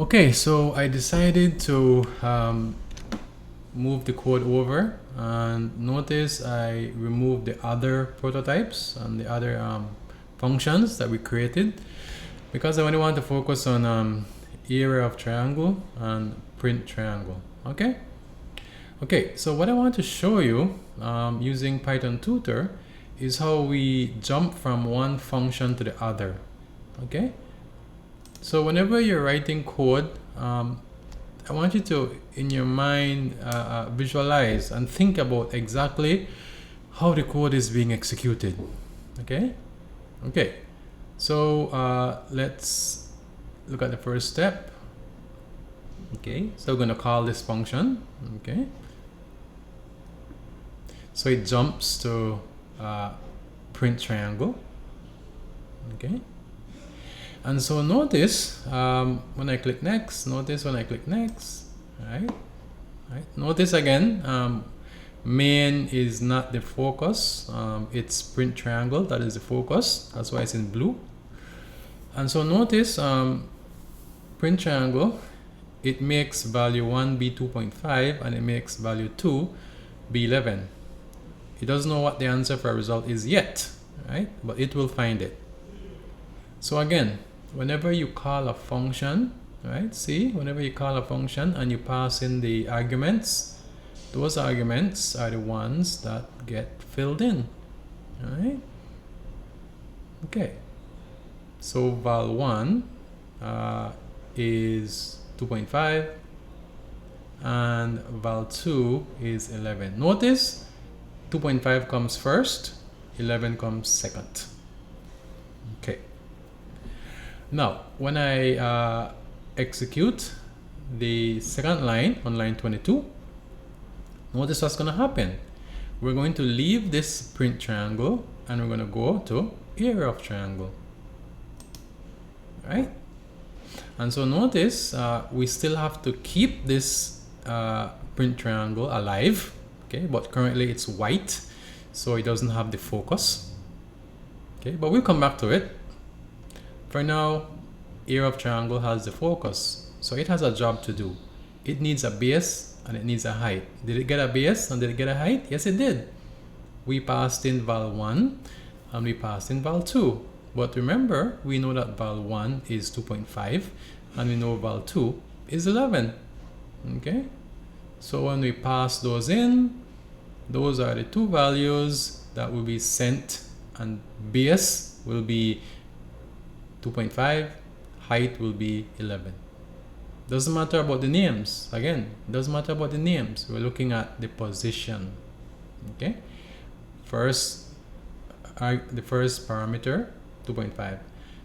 Okay, so I decided to move the code over, and notice I removed the other prototypes and the other functions that we created because I only want to focus on area of triangle and print triangle. Okay, so what I want to show you using Python Tutor is how we jump from one function to the other. Okay, so whenever you're writing code, I want you to, in your mind, visualize and think about exactly how the code is being executed. Okay, so let's look at the first step. Okay, so we're going to call this function. Okay, so it jumps to print triangle. Okay, and so notice when I click next, right? Notice again, main is not the focus, it's print triangle, that is the focus, that's why it's in blue. And so notice print triangle, it makes value 1 be 2.5 and it makes value 2 be 11. It doesn't know what the answer for a result is yet, right? But it will find it. So again, whenever you call a function, right? See, whenever you call a function and you pass in the arguments, those arguments are the ones that get filled in, right? Okay, so val1 is 2.5 and val2 is 11. Notice 2.5 comes first, 11 comes second. Okay, now when I execute the second line on line 22, notice what's going to happen. We're going to leave this print triangle and we're going to go to area of triangle, right? And so notice we still have to keep this print triangle alive, okay? But currently it's white, so it doesn't have the focus, okay? But we'll come back to it. For now, area of triangle has the focus, so it has a job to do. It needs a base and it needs a height. Did it get a base and did it get a height? Yes, it did. We passed in val1 and we passed in val2. But remember, we know that val1 is 2.5 and we know val2 is 11. Okay, so when we pass those in, those are the two values that will be sent, and base will be 2.5, height will be 11. Doesn't matter about the names. Again, doesn't matter about the names. We're looking at the position. Okay, the first parameter 2.5,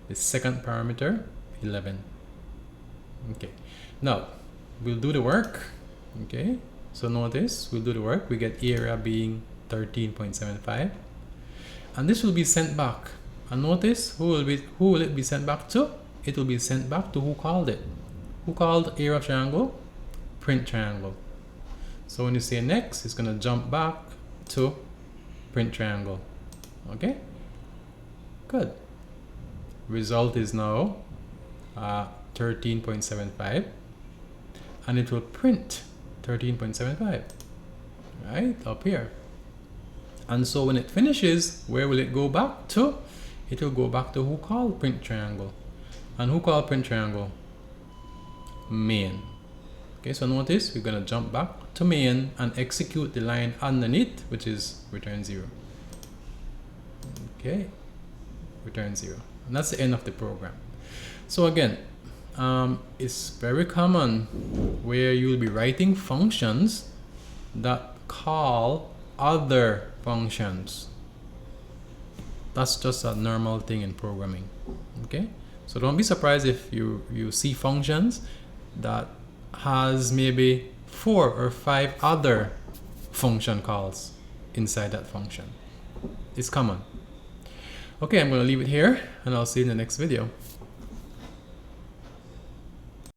the second parameter 11. Okay, now we'll do the work. Okay, so notice we'll do the work. We get area being 13.75 and this will be sent back. And notice who will it be sent back to? It will be sent back to who called it. Who called area of triangle? Print triangle. So when you say next, it's going to jump back to print triangle. Okay, good. Result is now 13.75 and it will print 13.75 right up here. And so when it finishes, where will it go back to? It will go back to who called print triangle. And who called print triangle? Main. Okay, so notice we're going to jump back to main and execute the line underneath, which is return 0. Okay, return 0. And that's the end of the program. So again, it's very common where you'll be writing functions that call other functions. That's just a normal thing in programming. Okay, so don't be surprised if you see functions that has maybe 4 or 5 other function calls inside that function. It's common. Okay, I'm going to leave it here and I'll see you in the next video.